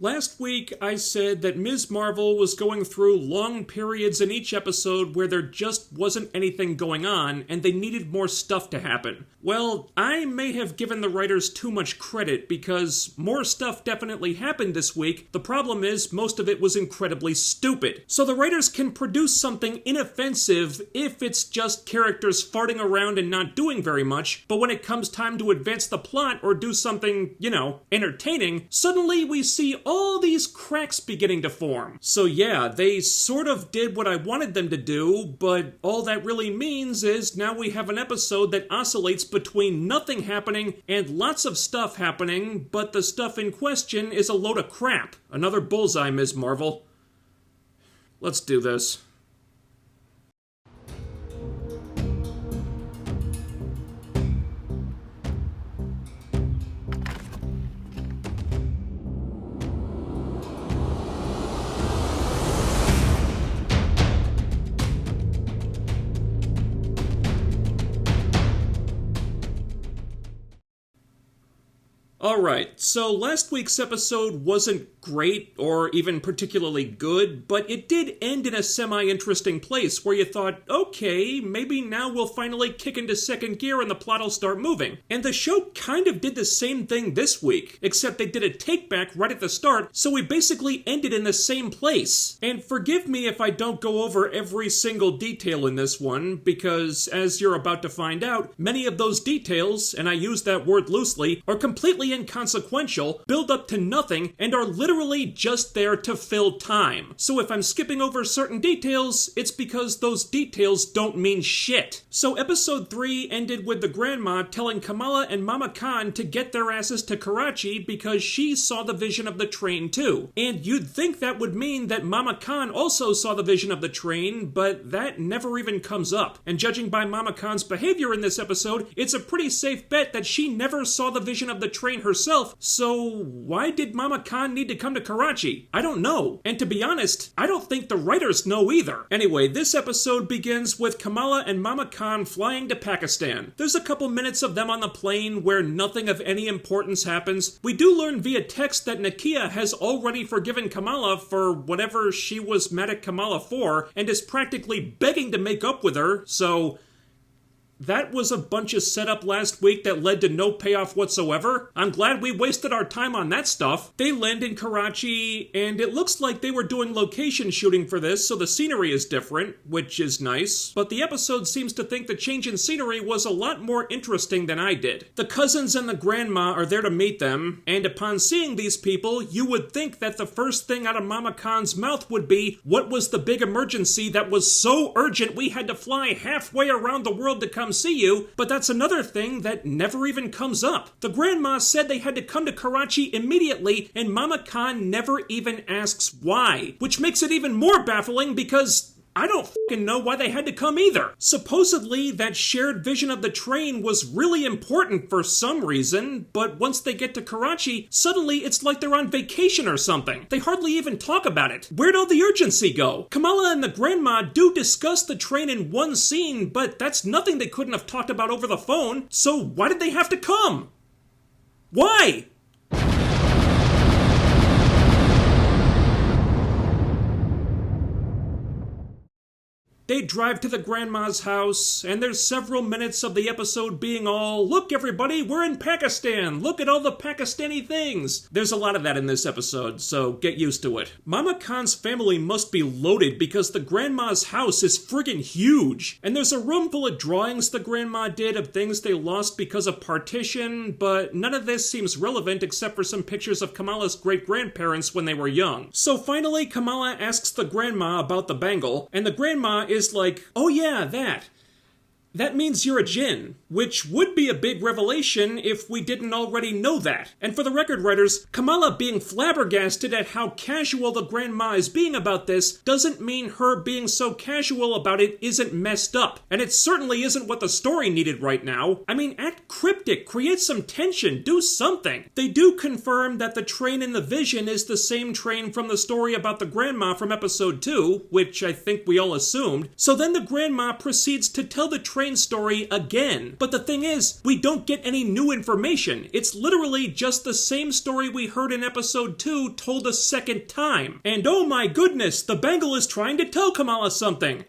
Last week, I said that Ms. Marvel was going through long periods in each episode where there just wasn't anything going on, and they needed more stuff to happen. Well, I may have given the writers too much credit, because more stuff definitely happened this week. The problem is, most of it was incredibly stupid. So the writers can produce something inoffensive if it's just characters farting around and not doing very much, but when it comes time to advance the plot or do something, entertaining, suddenly we see all these cracks beginning to form. So yeah, they sort of did what I wanted them to do, but all that really means is now we have an episode that oscillates between nothing happening and lots of stuff happening, but the stuff in question is a load of crap. Another bullseye, Ms. Marvel. Let's do this. Alright, so last week's episode wasn't great or even particularly good, but it did end in a semi-interesting place where you thought, okay, maybe now we'll finally kick into second gear and the plot will start moving. And the show kind of did the same thing this week, except they did a take-back right at the start, so we basically ended in the same place. And forgive me if I don't go over every single detail in this one, because as you're about to find out, many of those details, and I use that word loosely, are completely inconsequential, build up to nothing, and are literally just there to fill time. So if I'm skipping over certain details, it's because those details don't mean shit. So episode 3 ended with the grandma telling Kamala and Mama Khan to get their asses to Karachi because she saw the vision of the train too. And you'd think that would mean that Mama Khan also saw the vision of the train, but that never even comes up. And judging by Mama Khan's behavior in this episode, it's a pretty safe bet that she never saw the vision of the train herself, so why did Mama Khan need to come to Karachi? I don't know. And to be honest, I don't think the writers know either. Anyway, this episode begins with Kamala and Mama Khan flying to Pakistan. There's a couple minutes of them on the plane where nothing of any importance happens. We do learn via text that Nakia has already forgiven Kamala for whatever she was mad at Kamala for, and is practically begging to make up with her, so that was a bunch of setup last week that led to no payoff whatsoever. I'm glad we wasted our time on that stuff. They land in Karachi, and it looks like they were doing location shooting for this, so the scenery is different, which is nice. But the episode seems to think the change in scenery was a lot more interesting than I did. The cousins and the grandma are there to meet them, and upon seeing these people, you would think that the first thing out of Mama Khan's mouth would be, what was the big emergency that was so urgent we had to fly halfway around the world to come see you? But that's another thing that never even comes up. The grandma said they had to come to Karachi immediately, and Mama Khan never even asks why, which makes it even more baffling because I don't fucking know why they had to come either. Supposedly, that shared vision of the train was really important for some reason, but once they get to Karachi, suddenly it's like they're on vacation or something. They hardly even talk about it. Where'd all the urgency go? Kamala and the grandma do discuss the train in one scene, but that's nothing they couldn't have talked about over the phone, so why did they have to come? Why? They drive to the grandma's house, and there's several minutes of the episode being all, look everybody, we're in Pakistan, look at all the Pakistani things. There's a lot of that in this episode, so get used to it. Mama Khan's family must be loaded because the grandma's house is friggin' huge. And there's a room full of drawings the grandma did of things they lost because of partition, but none of this seems relevant except for some pictures of Kamala's great-grandparents when they were young. So finally, Kamala asks the grandma about the bangle, and the grandma is like, oh yeah, that means you're a djinn, which would be a big revelation if we didn't already know that. And for the record writers, Kamala being flabbergasted at how casual the grandma is being about this doesn't mean her being so casual about it isn't messed up. And it certainly isn't what the story needed right now. I mean, act cryptic, create some tension, do something. They do confirm that the train in the vision is the same train from the story about the grandma from episode 2, which I think we all assumed. So then the grandma proceeds to tell the train story again, But the thing is, we don't get any new information. It's literally just the same story we heard in episode 2 told a second time. And oh my goodness, the bangle is trying to tell Kamala something.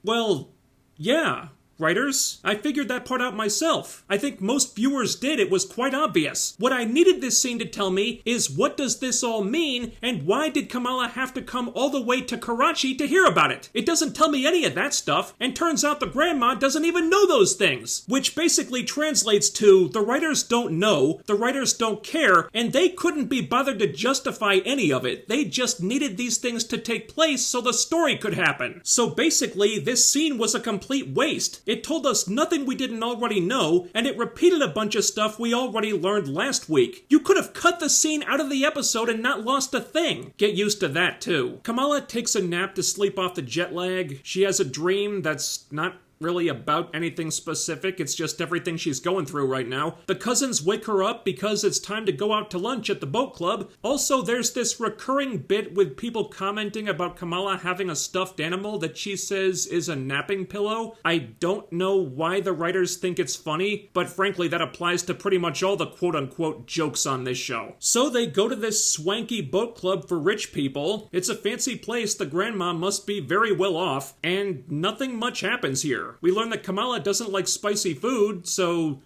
Well, yeah. Writers, I figured that part out myself. I think most viewers did. It was quite obvious. What I needed this scene to tell me is what does this all mean, and why did Kamala have to come all the way to Karachi to hear about it? It doesn't tell me any of that stuff, and turns out the grandma doesn't even know those things. Which basically translates to, the writers don't know, the writers don't care, and they couldn't be bothered to justify any of it. They just needed these things to take place so the story could happen. So basically, this scene was a complete waste. It told us nothing we didn't already know, and it repeated a bunch of stuff we already learned last week. You could have cut the scene out of the episode and not lost a thing. Get used to that, too. Kamala takes a nap to sleep off the jet lag. She has a dream that's not really about anything specific, it's just everything she's going through right now. The cousins wake her up because it's time to go out to lunch at the boat club. Also, there's this recurring bit with people commenting about Kamala having a stuffed animal that she says is a napping pillow. I don't know why the writers think it's funny, but frankly that applies to pretty much all the quote-unquote jokes on this show. So they go to this swanky boat club for rich people. It's a fancy place, the grandma must be very well off, and nothing much happens here. We learn that Kamala doesn't like spicy food, so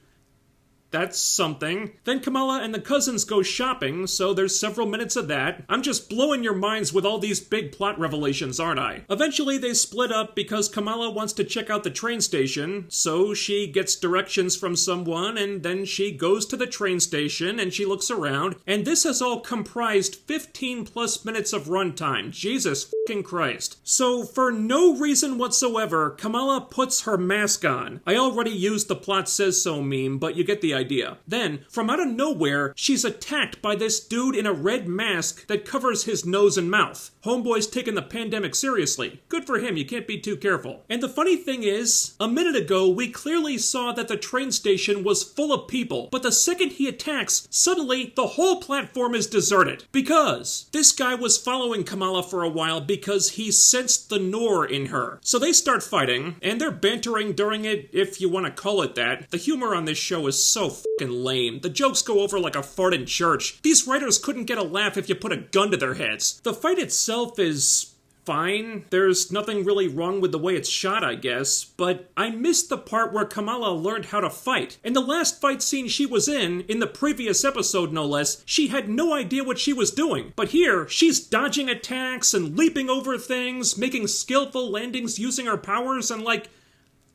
that's something. Then Kamala and the cousins go shopping, so there's several minutes of that. I'm just blowing your minds with all these big plot revelations, aren't I? Eventually they split up because Kamala wants to check out the train station, so she gets directions from someone, and then she goes to the train station and she looks around, and this has all comprised 15 plus minutes of runtime. Jesus fucking Christ. So for no reason whatsoever, Kamala puts her mask on. I already used the plot says so meme, but you get the idea. Then, from out of nowhere, she's attacked by this dude in a red mask that covers his nose and mouth. Homeboy's taking the pandemic seriously. Good for him, you can't be too careful. And the funny thing is, a minute ago, we clearly saw that the train station was full of people, but the second he attacks, suddenly the whole platform is deserted. Because this guy was following Kamala for a while because he sensed the Noor in her. So they start fighting, and they're bantering during it, if you want to call it that. The humor on this show is so fucking lame. The jokes go over like a fart in church. These writers couldn't get a laugh if you put a gun to their heads. The fight itself is fine. There's nothing really wrong with the way it's shot, I guess, but I missed the part where Kamala learned how to fight. In the last fight scene she was in the previous episode no less, she had no idea what she was doing. But here, she's dodging attacks and leaping over things, making skillful landings using her powers, and like,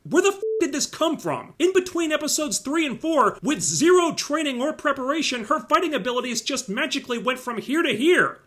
where the f*** did this come from? In between episodes 3 and 4, with zero training or preparation, her fighting abilities just magically went from here to here.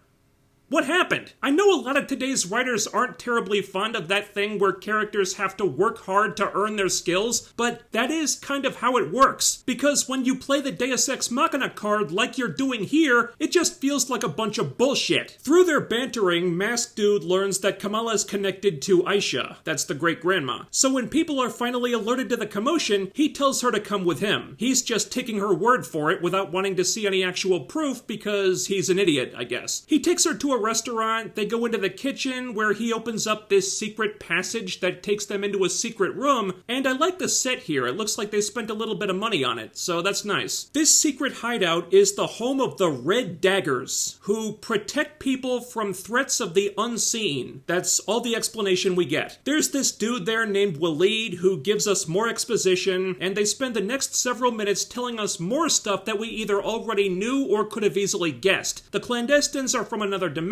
What happened? I know a lot of today's writers aren't terribly fond of that thing where characters have to work hard to earn their skills, but that is kind of how it works. Because when you play the Deus Ex Machina card like you're doing here, it just feels like a bunch of bullshit. Through their bantering, Masked Dude learns that Kamala's connected to Aisha, that's the great-grandma. So when people are finally alerted to the commotion, he tells her to come with him. He's just taking her word for it without wanting to see any actual proof because he's an idiot, I guess. He takes her to a restaurant, they go into the kitchen where he opens up this secret passage that takes them into a secret room, and I like the set here. It looks like they spent a little bit of money on it, so that's nice. This secret hideout is the home of the Red Daggers, who protect people from threats of the unseen. That's all the explanation we get. There's this dude there named Waleed who gives us more exposition, and they spend the next several minutes telling us more stuff that we either already knew or could have easily guessed. The clandestines are from another dimension.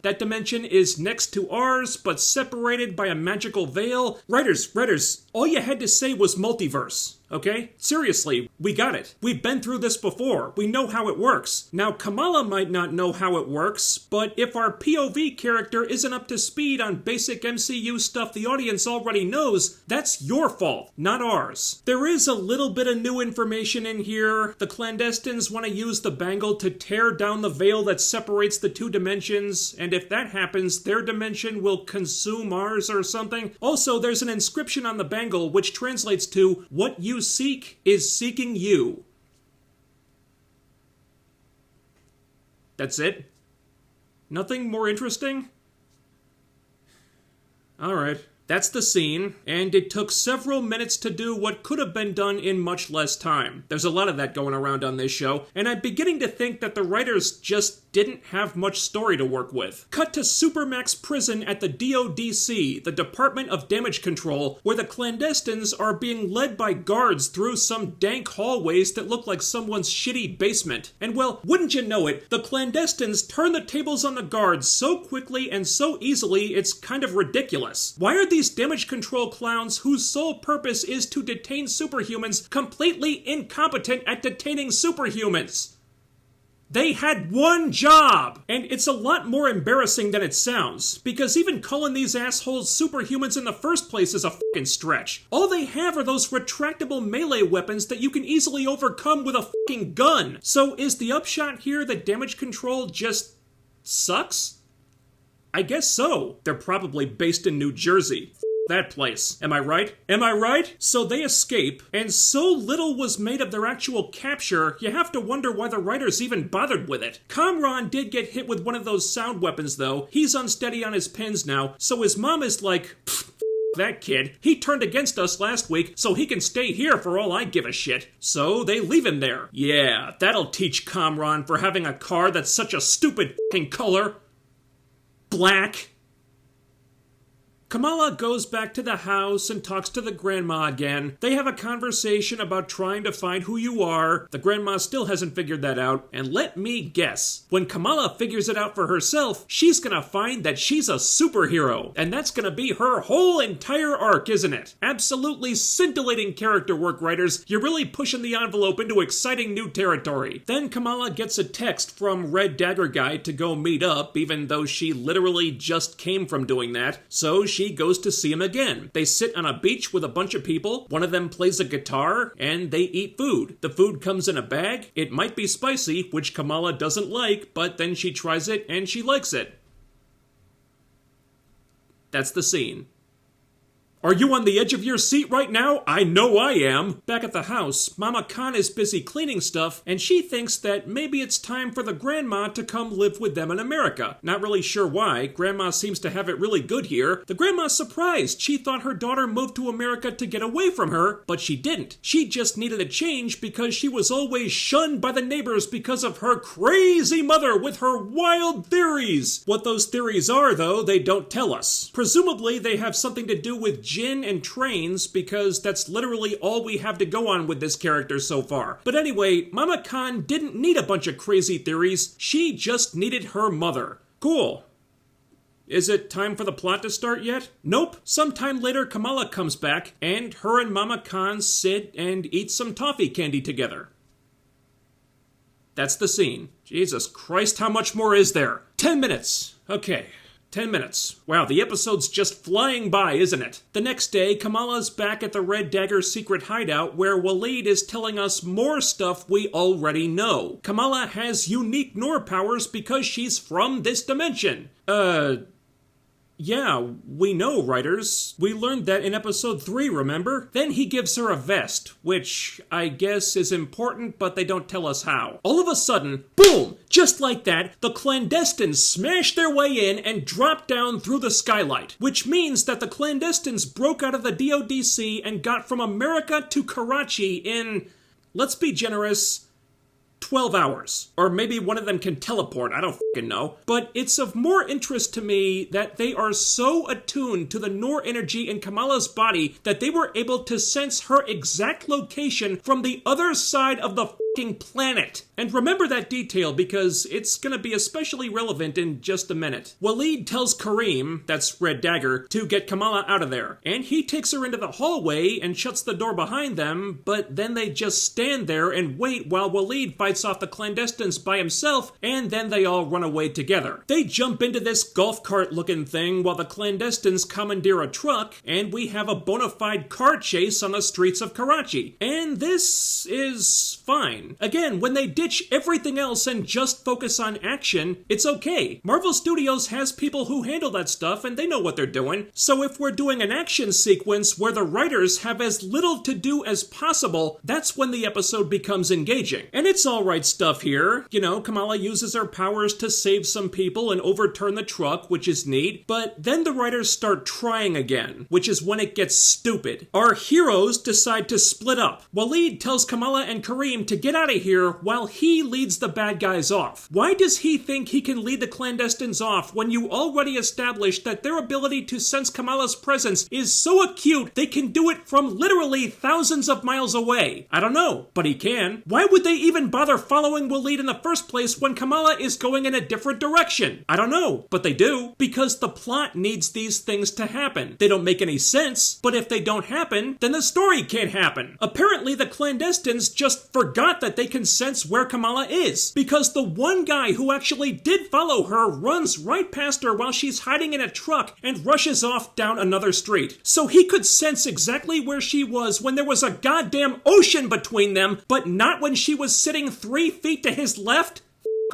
That dimension is next to ours, but separated by a magical veil. Writers, all you had to say was multiverse. Okay? Seriously, we got it. We've been through this before. We know how it works. Now, Kamala might not know how it works, but if our POV character isn't up to speed on basic MCU stuff the audience already knows, that's your fault, not ours. There is a little bit of new information in here. The clandestines want to use the bangle to tear down the veil that separates the two dimensions, and if that happens, their dimension will consume ours or something. Also, there's an inscription on the bangle which translates to, "What you seek is seeking you." That's it? Nothing more interesting? Alright. That's the scene, and it took several minutes to do what could have been done in much less time. There's a lot of that going around on this show, and I'm beginning to think that the writers just didn't have much story to work with. Cut to Supermax Prison at the DODC, the Department of Damage Control, where the clandestines are being led by guards through some dank hallways that look like someone's shitty basement. And well, wouldn't you know it, the clandestines turn the tables on the guards so quickly and so easily it's kind of ridiculous. Why are these damage control clowns, whose sole purpose is to detain superhumans, completely incompetent at detaining superhumans? They had one job! And it's a lot more embarrassing than it sounds, because even calling these assholes superhumans in the first place is a fucking stretch. All they have are those retractable melee weapons that you can easily overcome with a fucking gun. So is the upshot here that damage control just sucks? I guess so. They're probably based in New Jersey. That place. Am I right? Am I right? So they escape, and so little was made of their actual capture, you have to wonder why the writers even bothered with it. Kamran did get hit with one of those sound weapons though. He's unsteady on his pins now, so his mom is like, that kid. He turned against us last week, so he can stay here for all I give a shit. So they leave him there. Yeah, that'll teach Kamran for having a car that's such a stupid f***ing color. Black. Kamala goes back to the house and talks to the grandma again. They have a conversation about trying to find who you are. The grandma still hasn't figured that out. And let me guess, when Kamala figures it out for herself, she's gonna find that she's a superhero. And that's gonna be her whole entire arc, isn't it? Absolutely scintillating character work, writers. You're really pushing the envelope into exciting new territory. Then Kamala gets a text from Red Dagger Guy to go meet up, even though she literally just came from doing that. So she goes to see him again. They sit on a beach with a bunch of people. One of them plays a guitar, and they eat food. The food comes in a bag. It might be spicy, which Kamala doesn't like, but then she tries it and she likes it. That's the scene. Are you on the edge of your seat right now? I know I am. Back at the house, Mama Khan is busy cleaning stuff, and she thinks that maybe it's time for the grandma to come live with them in America. Not really sure why. Grandma seems to have it really good here. The grandma's surprised. She thought her daughter moved to America to get away from her, but she didn't. She just needed a change because she was always shunned by the neighbors because of her crazy mother with her wild theories. What those theories are, though, they don't tell us. Presumably, they have something to do with gin and trains, because that's literally all we have to go on with this character so far. But anyway, Mama Khan didn't need a bunch of crazy theories. She just needed her mother. Cool. Is it time for the plot to start yet? Nope. Sometime later, Kamala comes back, and her and Mama Khan sit and eat some toffee candy together. That's the scene. Jesus Christ, how much more is there? 10 minutes. Okay. 10 minutes. Wow, the episode's just flying by, isn't it? The next day, Kamala's back at the Red Dagger Secret Hideout, where Waleed is telling us more stuff we already know. Kamala has unique Noor powers because she's from this dimension. Yeah, we know, writers. We learned that in episode 3, remember? Then he gives her a vest, which I guess is important, but they don't tell us how. All of a sudden, boom! Just like that, the clandestines smash their way in and drop down through the skylight, which means that the clandestines broke out of the DODC and got from America to Karachi in, let's be generous, 12 hours. Or maybe one of them can teleport, I don't fucking know. But it's of more interest to me that they are so attuned to the Noor energy in Kamala's body that they were able to sense her exact location from the other side of the fucking planet. And remember that detail because it's gonna be especially relevant in just a minute. Waleed tells Kareem, that's Red Dagger, to get Kamala out of there. And he takes her into the hallway and shuts the door behind them, but then they just stand there and wait while Waleed fights off the clandestines by himself, and then they all run away together. They jump into this golf cart looking thing while the clandestines commandeer a truck, and we have a bona fide car chase on the streets of Karachi. And this is fine. fine. Again, when they ditch everything else and just focus on action, it's okay. Marvel Studios has people who handle that stuff and they know what they're doing. So if we're doing an action sequence where the writers have as little to do as possible, that's when the episode becomes engaging. And it's alright stuff here. You know, Kamala uses her powers to save some people and overturn the truck, which is neat, but then the writers start trying again, which is when it gets stupid. Our heroes decide to split up. Waleed tells Kamala and Kareem to get out of here while he leads the bad guys off. Why does he think he can lead the clandestines off when you already established that their ability to sense Kamala's presence is so acute they can do it from literally thousands of miles away? I don't know, but he can. Why would they even bother following Waleed in the first place when Kamala is going in a different direction? I don't know, but they do, because the plot needs these things to happen. They don't make any sense, but if they don't happen, then the story can't happen. Apparently, the clandestines just forgot that they can sense where Kamala is, because the one guy who actually did follow her runs right past her while she's hiding in a truck and rushes off down another street. So he could sense exactly where she was when there was a goddamn ocean between them, but not when she was sitting 3 feet to his left?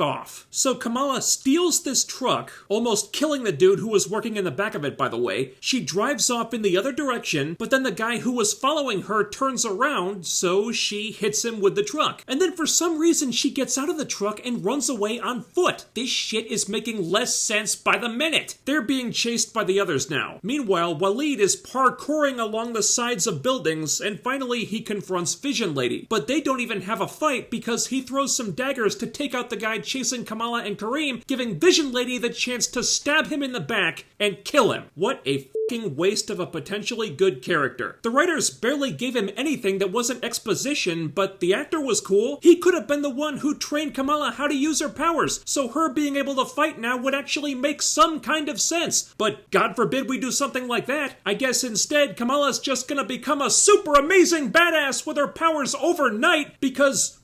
Off. So Kamala steals this truck, almost killing the dude who was working in the back of it, by the way. She drives off in the other direction, but then the guy who was following her turns around, so she hits him with the truck. And then for some reason she gets out of the truck and runs away on foot. This shit is making less sense by the minute. They're being chased by the others now. Meanwhile, Waleed is parkouring along the sides of buildings, and finally he confronts Vision Lady. But they don't even have a fight because he throws some daggers to take out the guy chasing Kamala and Kareem, giving Vision Lady the chance to stab him in the back and kill him. What a fucking waste of a potentially good character. The writers barely gave him anything that wasn't exposition, but the actor was cool. He could have been the one who trained Kamala how to use her powers, so her being able to fight now would actually make some kind of sense. But God forbid we do something like that. I guess instead Kamala's just gonna become a super amazing badass with her powers overnight, because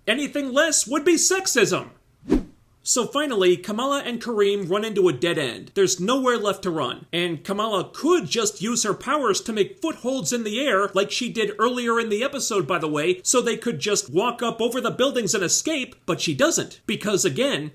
anything less would be sexism. So finally, Kamala and Kareem run into a dead end. There's nowhere left to run. And Kamala could just use her powers to make footholds in the air, like she did earlier in the episode, by the way, so they could just walk up over the buildings and escape, but she doesn't. Because again,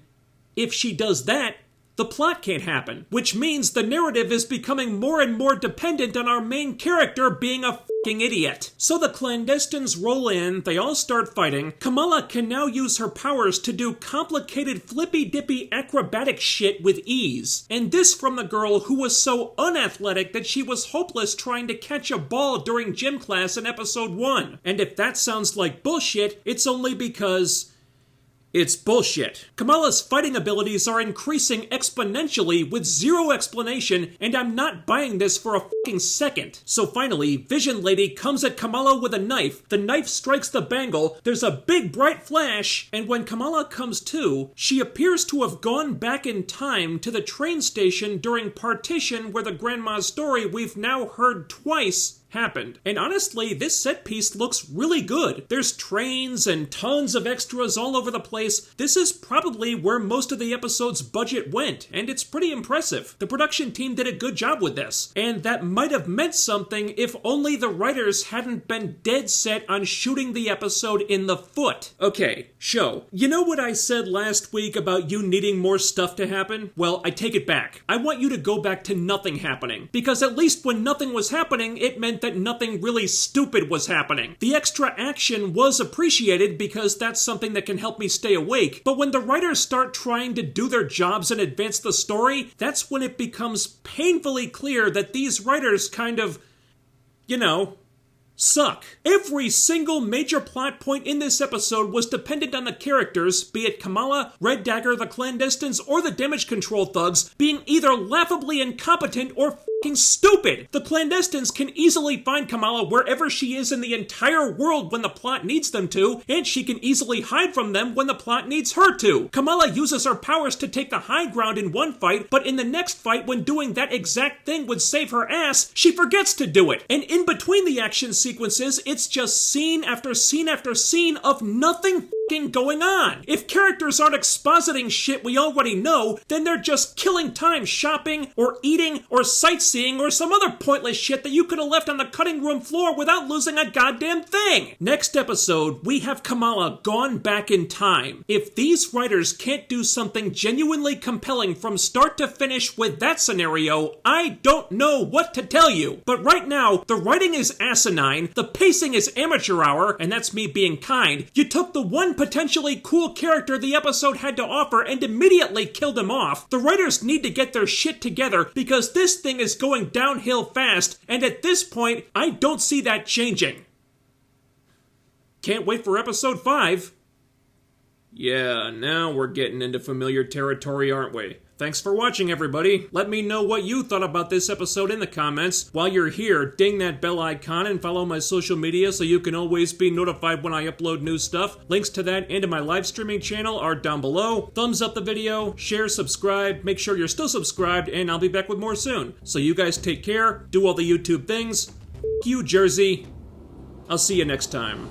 if she does that, the plot can't happen, which means the narrative is becoming more and more dependent on our main character being a fucking idiot. So the clandestines roll in, they all start fighting. Kamala can now use her powers to do complicated flippy-dippy acrobatic shit with ease. And this from the girl who was so unathletic that she was hopeless trying to catch a ball during gym class in episode 1. And if that sounds like bullshit, it's only because it's bullshit. Kamala's fighting abilities are increasing exponentially with zero explanation, and I'm not buying this for a fucking second. So finally, Vision Lady comes at Kamala with a knife. The knife strikes the bangle, there's a big bright flash, and when Kamala comes to, she appears to have gone back in time to the train station during Partition, where the grandma's story we've now heard twice happened. And honestly, this set piece looks really good. There's trains and tons of extras all over the place. This is probably where most of the episode's budget went, and it's pretty impressive. The production team did a good job with this, and that might have meant something if only the writers hadn't been dead set on shooting the episode in the foot. Okay, show. You know what I said last week about you needing more stuff to happen? Well, I take it back. I want you to go back to nothing happening, because at least when nothing was happening, it meant that nothing really stupid was happening. The extra action was appreciated because that's something that can help me stay awake, but when the writers start trying to do their jobs and advance the story, that's when it becomes painfully clear that these writers kind of, suck. Every single major plot point in this episode was dependent on the characters, be it Kamala, Red Dagger, the clandestines, or the damage control thugs, being either laughably incompetent or fucking stupid. The clandestines can easily find Kamala wherever she is in the entire world when the plot needs them to, and she can easily hide from them when the plot needs her to. Kamala uses her powers to take the high ground in one fight, but in the next fight, when doing that exact thing would save her ass, she forgets to do it. And in between the action sequences, it's just scene after scene after scene of nothing going on? If characters aren't expositing shit we already know, then they're just killing time shopping, or eating, or sightseeing, or some other pointless shit that you could have left on the cutting room floor without losing a goddamn thing. Next episode, we have Kamala gone back in time. If these writers can't do something genuinely compelling from start to finish with that scenario, I don't know what to tell you. But right now, the writing is asinine, the pacing is amateur hour, and that's me being kind. You took the one potentially cool character the episode had to offer and immediately killed him off. The writers need to get their shit together because this thing is going downhill fast, and at this point, I don't see that changing. Can't wait for episode 5. Yeah, now we're getting into familiar territory, aren't we? Thanks for watching, everybody. Let me know what you thought about this episode in the comments. While you're here, ding that bell icon and follow my social media so you can always be notified when I upload new stuff. Links to that and to my live streaming channel are down below. Thumbs up the video, share, subscribe, make sure you're still subscribed, and I'll be back with more soon. So you guys take care, do all the YouTube things. F*** you, Jersey. I'll see you next time.